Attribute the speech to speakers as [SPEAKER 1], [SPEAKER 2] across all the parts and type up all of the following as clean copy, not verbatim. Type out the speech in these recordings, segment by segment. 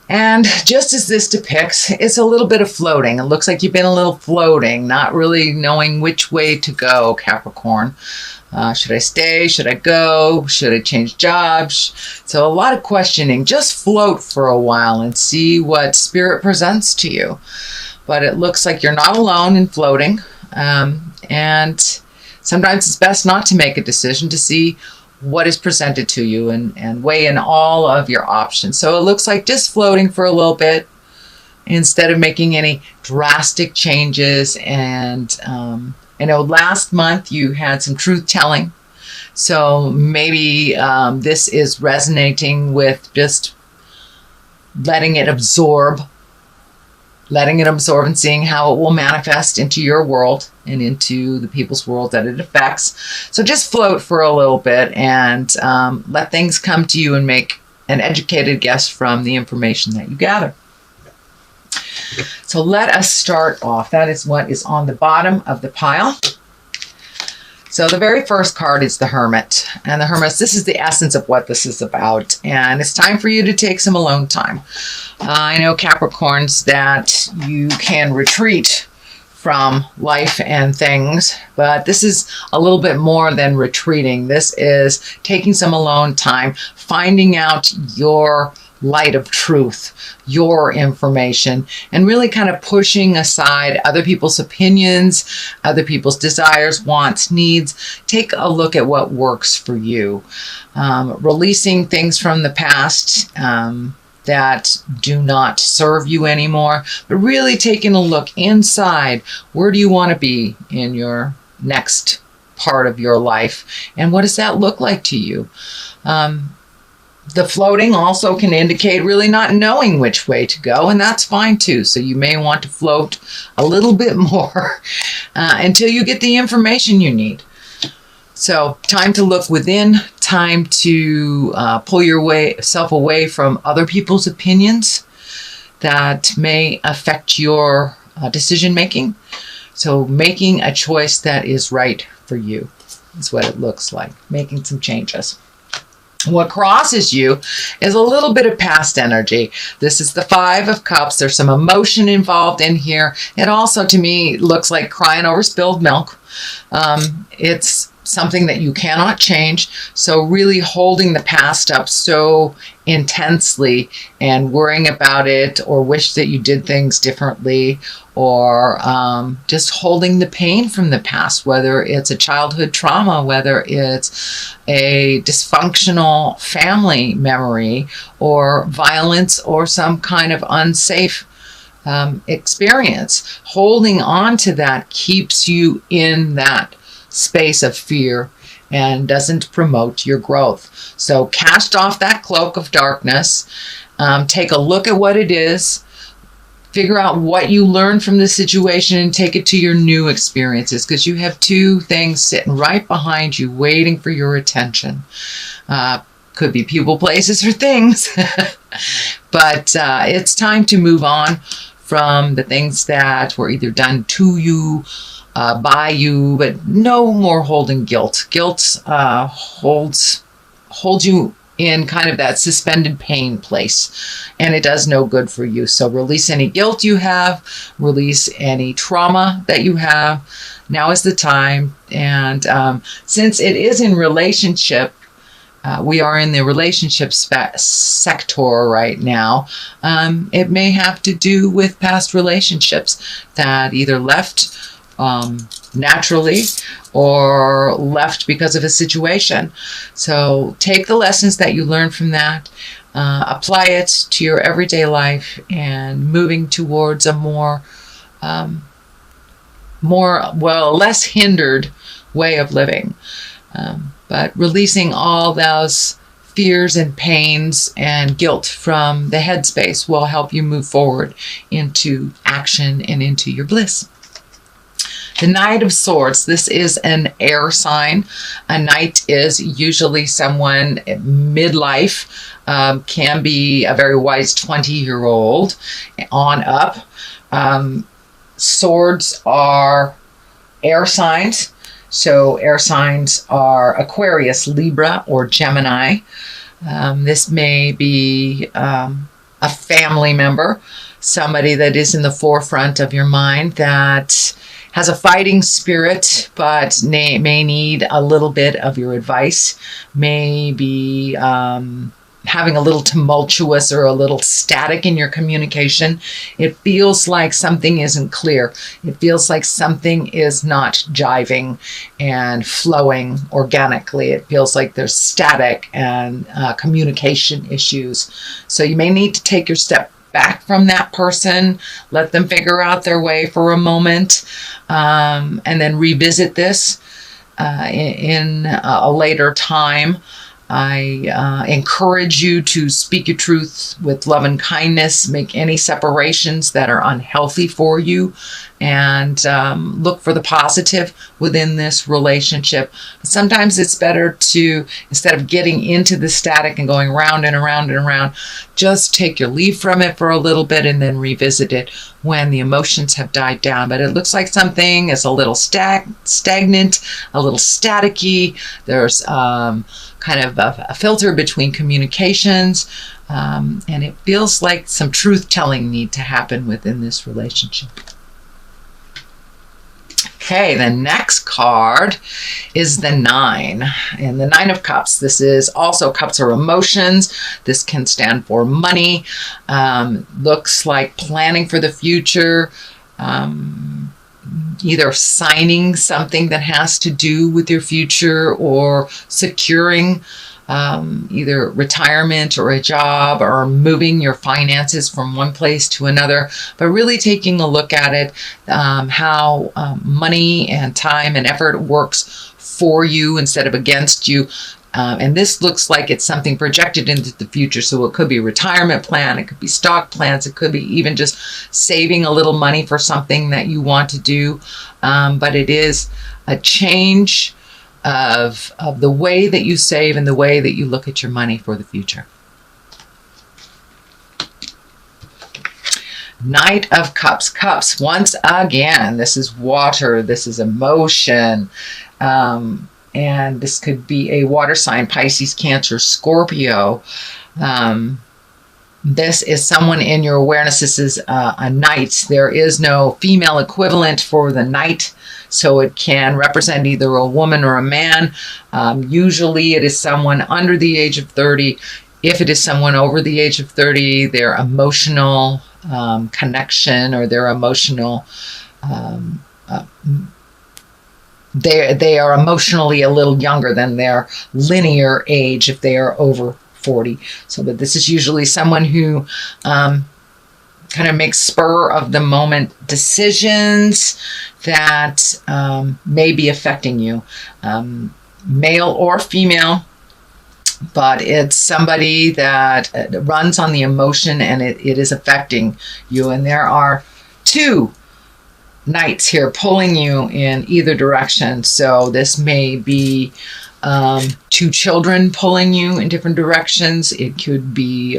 [SPEAKER 1] And just as this depicts, it's a little bit of floating. It looks like you've been a little floating, not really knowing which way to go, Capricorn. Should I stay? Should I go? Should I change jobs? So a lot of questioning. Just float for a while and see what Spirit presents to you. But it looks like you're not alone in floating. And sometimes it's best not to make a decision, to see what is presented to you and weigh in all of your options. So it looks like just floating for a little bit instead of making any drastic changes. And I know last month you had some truth telling. So maybe this is resonating with just letting it absorb and seeing how it will manifest into your world and into the people's world that it affects. So just float for a little bit and let things come to you and make an educated guess from the information that you gather. So let us start off. That is what is on the bottom of the pile. So the very first card is the Hermit. And the Hermit, this is the essence of what this is about. And it's time for you to take some alone time. I know, Capricorns, that you can retreat from life and things, but this is a little bit more than retreating. This is taking some alone time, finding out your light of truth, your information, and really kind of pushing aside other people's opinions, other people's desires, wants, needs. Take a look at what works for you. Releasing things from the past that do not serve you anymore, but really taking a look inside. Where do you want to be in your next part of your life? And what does that look like to you? The floating also can indicate really not knowing which way to go, and that's fine too. So you may want to float a little bit more until you get the information you need. So time to look within, time to pull yourself away from other people's opinions that may affect your decision making. So making a choice that is right for you is what it looks like, making some changes. What crosses you is a little bit of past energy. This is the Five of Cups. There's some emotion involved in here. It also, to me, looks like crying over spilled milk. It's something that you cannot change. So really holding the past up so intensely and worrying about it, or wish that you did things differently, or just holding the pain from the past, whether it's a childhood trauma, whether it's a dysfunctional family memory, or violence, or some kind of unsafe experience. Holding on to that keeps you in that space of fear and doesn't promote your growth. So cast off that cloak of darkness, take a look at what it is, figure out what you learned from the situation, and take it to your new experiences, because you have two things sitting right behind you waiting for your attention. Could be people, places, or things. But it's time to move on from the things that were either done to you, by you, but no more holding guilt. Guilt holds you in kind of that suspended pain place, and it does no good for you. So release any guilt you have, release any trauma that you have. Now is the time. And since it is in relationship, we are in the relationship sector right now. It may have to do with past relationships that either left naturally or left because of a situation. So take the lessons that you learned from that, apply it to your everyday life, and moving towards a less hindered way of living. But releasing all those fears and pains and guilt from the headspace will help you move forward into action and into your bliss. The Knight of Swords, this is an air sign. A knight is usually someone midlife, can be a very wise 20-year-old on up. Swords are air signs. So air signs are Aquarius, Libra, or Gemini. This may be a family member, somebody that is in the forefront of your mind that has a fighting spirit, but may need a little bit of your advice, may be having a little tumultuous or a little static in your communication. It feels like something isn't clear. It feels like something is not jiving and flowing organically. It feels like there's static and communication issues. So you may need to take your step back from that person, let them figure out their way for a moment, and then revisit this in a later time. I encourage you to speak your truth with love and kindness, make any separations that are unhealthy for you, and look for the positive within this relationship. Sometimes it's better to, instead of getting into the static and going round and around and around, just take your leave from it for a little bit and then revisit it when the emotions have died down. But it looks like something is a little stagnant, a little staticky. There's kind of a filter between communications, and it feels like some truth-telling need to happen within this relationship. Okay, the next card is the 9, and the 9 of Cups. This is also, cups are emotions. This can stand for money. Looks like planning for the future, either signing something that has to do with your future or securing either retirement or a job or moving your finances from one place to another, but really taking a look at it, how money and time and effort works for you instead of against you. And this looks like it's something projected into the future. So it could be a retirement plan, it could be stock plans, it could be even just saving a little money for something that you want to do. But it is a change of the way that you save and the way that you look at your money for the future. Knight of Cups. Cups, once again, this is water, this is emotion. And this could be a water sign, Pisces, Cancer, Scorpio. This is someone in your awareness. This is a knight. There is no female equivalent for the knight, so it can represent either a woman or a man. Usually it is someone under the age of 30. If it is someone over the age of 30, their emotional connection or their emotional they are emotionally a little younger than their linear age if they are over 40. So, but this is usually someone who kind of makes spur of the moment decisions that may be affecting you, male or female, but it's somebody that runs on the emotion and it is affecting you. And there are 2 knights here pulling you in either direction. So this may be 2 children pulling you in different directions. It could be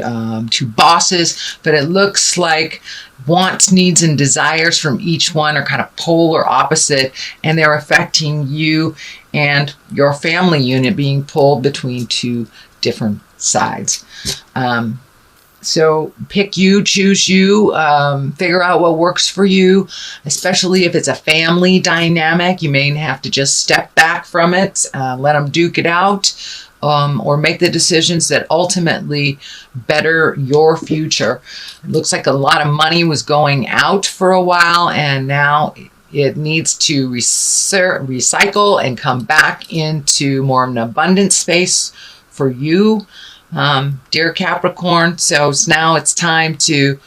[SPEAKER 1] 2 bosses, but it looks like wants, needs, and desires from each one are kind of polar opposite, and they're affecting you and your family unit being pulled between 2 different sides. So pick you, choose you, figure out what works for you, especially if it's a family dynamic. You may have to just step back from it, let them duke it out, or make the decisions that ultimately better your future. It looks like a lot of money was going out for a while, and now it needs to recycle and come back into more of an abundant space for you, dear Capricorn. So now it's time to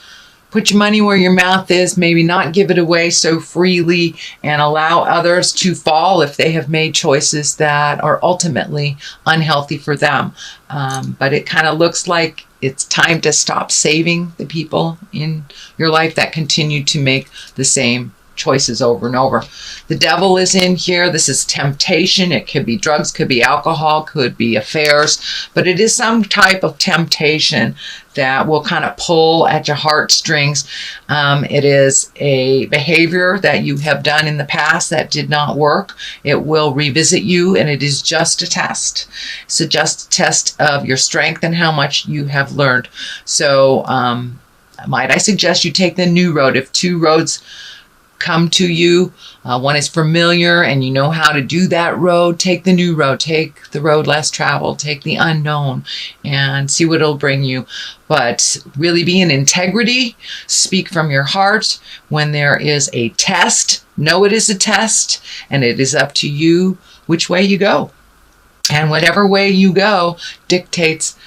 [SPEAKER 1] put your money where your mouth is, maybe not give it away so freely, and allow others to fall if they have made choices that are ultimately unhealthy for them. But it kind of looks like it's time to stop saving the people in your life that continue to make the same choices over and over. The devil is in here. This is temptation. It could be drugs, could be alcohol, could be affairs, but it is some type of temptation that will kind of pull at your heartstrings. It is a behavior that you have done in the past that did not work. It will revisit you, and it is just a test. It's just a test of your strength and how much you have learned. So might I suggest you take the new road. If two roads come to you, one is familiar and you know how to do that road, take the new road. Take the road less traveled. Take the unknown and see what it'll bring you. But really be in integrity. Speak from your heart. When there is a test, know it is a test, and it is up to you which way you go. And whatever way you go dictates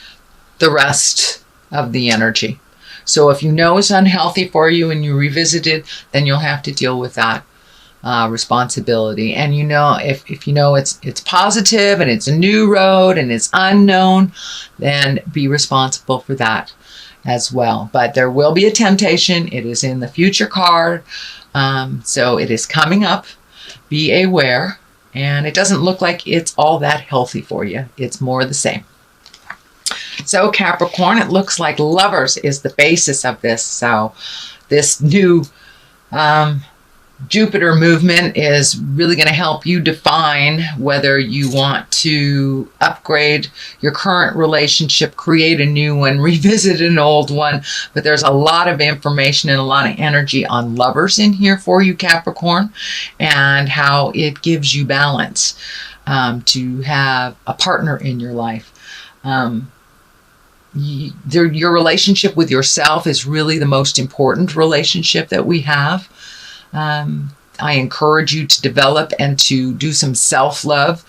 [SPEAKER 1] the rest of the energy. So if you know it's unhealthy for you and you revisit it, then you'll have to deal with that responsibility. And you know, if you know it's positive and it's a new road and it's unknown, then be responsible for that as well. But there will be a temptation. It is in the future card. So it is coming up. Be aware. And it doesn't look like it's all that healthy for you. It's more the same. So Capricorn, it looks like Lovers is the basis of this. So this new Jupiter movement is really going to help you define whether you want to upgrade your current relationship, create a new one, revisit an old one. But there's a lot of information and a lot of energy on Lovers in here for you, Capricorn, and how it gives you balance to have a partner in your life. Your relationship with yourself is really the most important relationship that we have. I encourage you to develop and to do some self-love.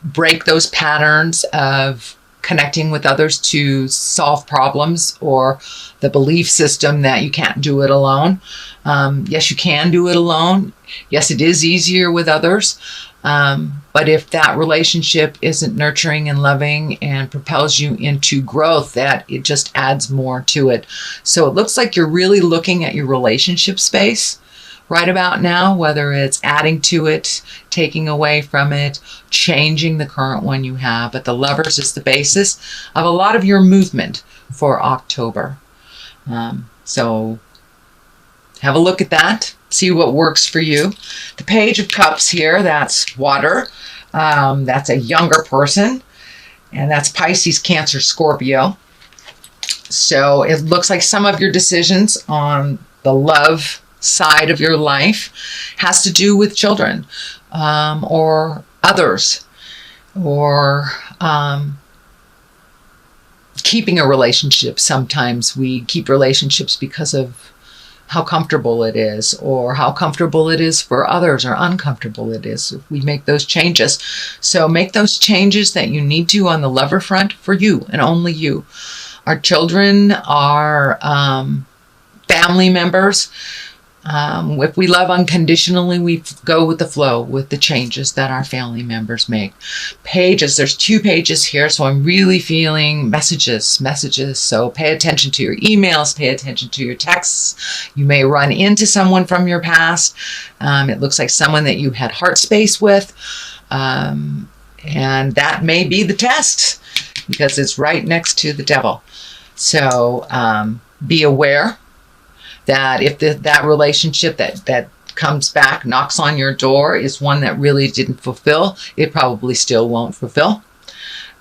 [SPEAKER 1] Break those patterns of connecting with others to solve problems, or the belief system that you can't do it alone. Yes, you can do it alone. Yes, it is easier with others. But if that relationship isn't nurturing and loving and propels you into growth, that it just adds more to it. So it looks like you're really looking at your relationship space right about now, whether it's adding to it, taking away from it, changing the current one you have. But the Lovers is the basis of a lot of your movement for October. So have a look at that. See what works for you. The Page of Cups here, that's water. That's a younger person. And that's Pisces, Cancer, Scorpio. So it looks like some of your decisions on the love side of your life has to do with children or others, or keeping a relationship. Sometimes we keep relationships because of how comfortable it is, or how comfortable it is for others, or uncomfortable it is if we make those changes. So make those changes that you need to on the lover front for you and only you. Our children, our family members, if we love unconditionally, we go with the flow with the changes that our family members make. Pages, there's 2 pages here, so I'm really feeling messages. So pay attention to your emails, pay attention to your texts. You may run into someone from your past. It looks like someone that you had heart space with. And that may be the test, because it's right next to the devil. So be aware that if that relationship that comes back, knocks on your door, is one that really didn't fulfill, it probably still won't fulfill.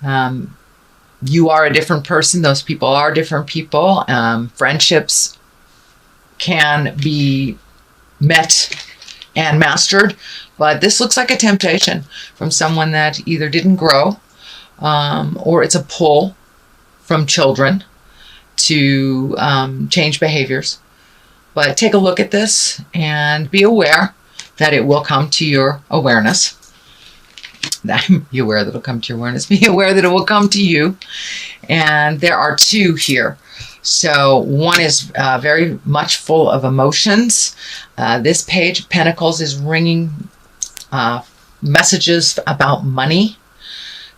[SPEAKER 1] You are a different person. Those people are different people. Friendships can be met and mastered, but this looks like a temptation from someone that either didn't grow, or it's a pull from children to change behaviors. But take a look at this and be aware that it will come to your awareness. Be aware that it'll come to your awareness. Be aware that it will come to you. And there are 2 here. So one is very much full of emotions. This Page of Pentacles is ringing messages about money.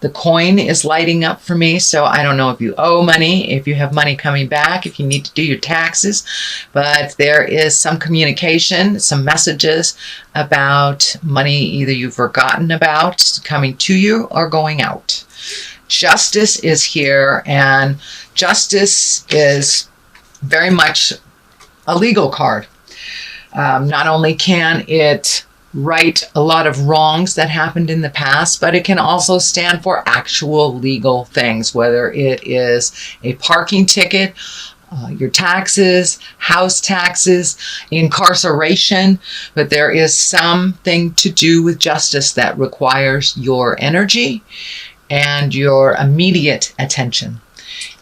[SPEAKER 1] The coin is lighting up for me, so I don't know if you owe money, if you have money coming back, if you need to do your taxes, but there is some communication, some messages about money either you've forgotten about coming to you or going out. Justice is here, and justice is very much a legal card. Not only can it right a lot of wrongs that happened in the past, but it can also stand for actual legal things, whether it is a parking ticket, your taxes, house taxes, incarceration, but there is something to do with justice that requires your energy and your immediate attention.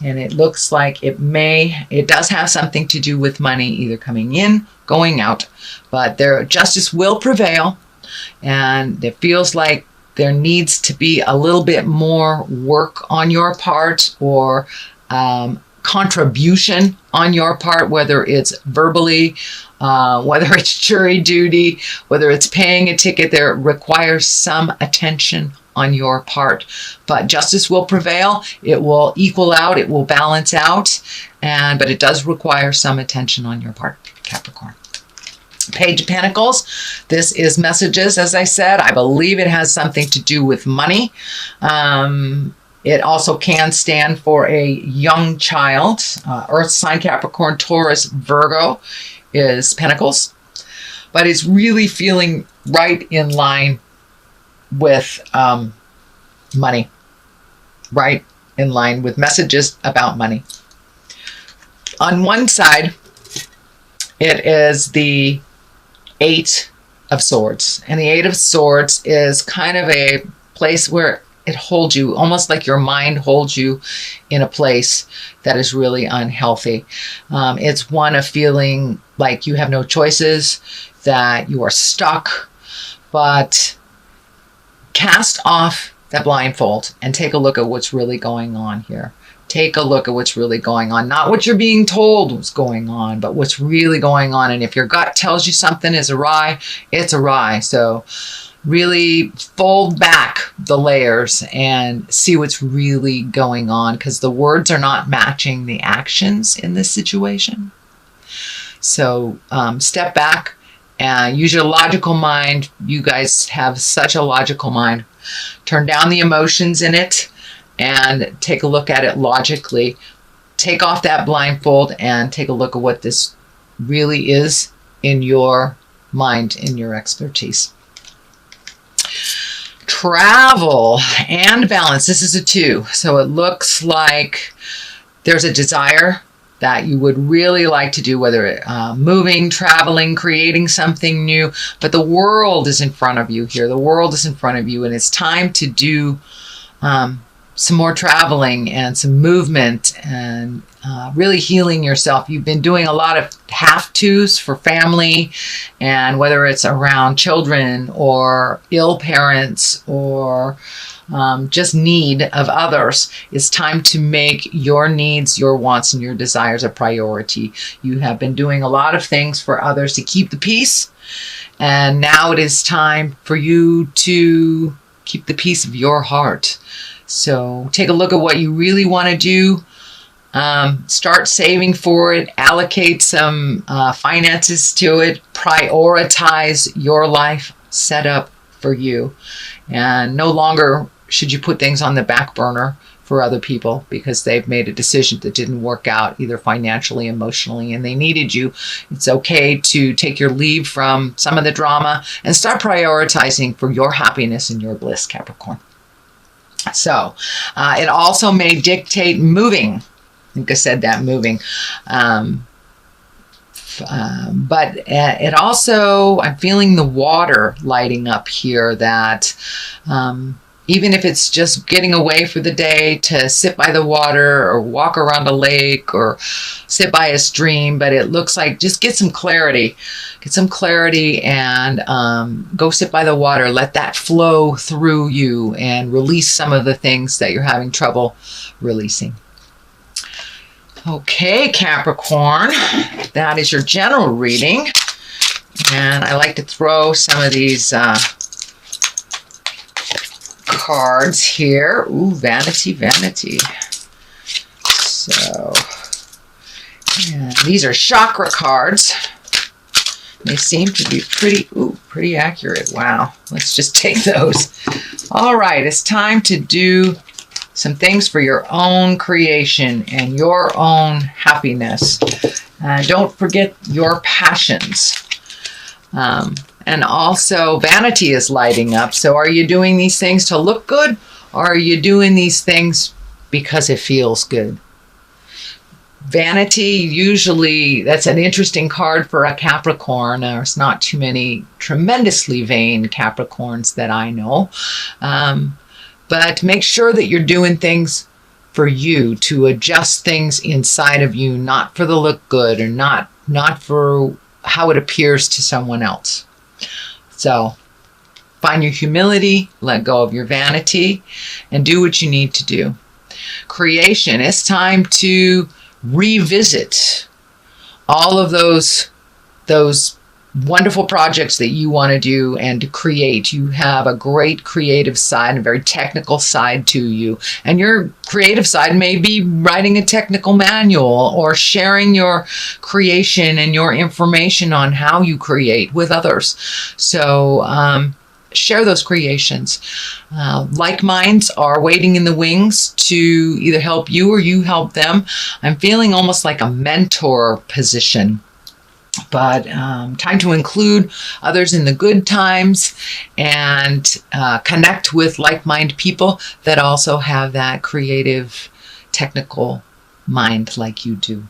[SPEAKER 1] And it looks like it does have something to do with money either coming in, going out, but justice will prevail, and it feels like there needs to be a little bit more work on your part, or contribution on your part, whether it's verbally, whether it's jury duty, whether it's paying a ticket. There requires some attention on your part, but justice will prevail. It will equal out, it will balance out, but it does require some attention on your part, Capricorn. Page of Pentacles. This is messages, as I said. I believe it has something to do with money. It also can stand for a young child. Earth sign, Capricorn, Taurus, Virgo is Pentacles, but it's really feeling right in line with money, right in line with messages about money. On one side, it is the Eight of Swords, and the Eight of Swords is kind of a place where it holds you, almost like your mind holds you in a place that is really unhealthy. It's one of feeling like you have no choices, that you are stuck, but cast off that blindfold and take a look at what's really going on here. Take a look at what's really going on. Not what you're being told was going on, but what's really going on. And if your gut tells you something is awry, it's awry. So really fold back the layers and see what's really going on, because the words are not matching the actions in this situation. So step back and use your logical mind. You guys have such a logical mind. Turn down the emotions in it and take a look at it logically. Take off that blindfold and take a look at what this really is in your mind, in your expertise. Travel and balance. This is a 2. So it looks like there's a desire that you would really like to do, whether moving, traveling, creating something new, but the world is in front of you here. The world is in front of you, and it's time to do some more traveling and some movement and really healing yourself. You've been doing a lot of have-tos for family, and whether it's around children or ill parents or just need of others, it's time to make your needs, your wants, and your desires a priority. You have been doing a lot of things for others to keep the peace, and now it is time for you to keep the peace of your heart. So take a look at what you really want to do. Start saving for it. Allocate some finances to it. Prioritize your life set up for you. And no longer should you put things on the back burner for other people because they've made a decision that didn't work out, either financially, emotionally, and they needed you. It's okay to take your leave from some of the drama and start prioritizing for your happiness and your bliss, Capricorn. So it also may dictate moving. I think I said that, moving. But it also, I'm feeling the water lighting up here, that even if it's just getting away for the day to sit by the water or walk around a lake or sit by a stream, but it looks like just get some clarity. Get some clarity and go sit by the water. Let that flow through you and release some of the things that you're having trouble releasing. Okay, Capricorn, that is your general reading. And I like to throw some of these cards here. Ooh, vanity, vanity. So, yeah, these are chakra cards. They seem to be pretty accurate. Wow. Let's just take those. All right. It's time to do some things for your own creation and your own happiness. Don't forget your passions. And also vanity is lighting up. So are you doing these things to look good, or are you doing these things because it feels good? Vanity, usually that's an interesting card for a Capricorn. There's not too many tremendously vain Capricorns that I know. But make sure that you're doing things for you, to adjust things inside of you, not for the look good, or not for how it appears to someone else. So find your humility, let go of your vanity, and do what you need to do. Creation, it's time to revisit all of those wonderful projects that you want to do and to create. You have a great creative side, a very technical side to you. And your creative side may be writing a technical manual or sharing your creation and your information on how you create with others. So share those creations. Like minds are waiting in the wings to either help you or you help them. I'm feeling almost like a mentor position. But time to include others in the good times and connect with like-minded people that also have that creative, technical mind like you do.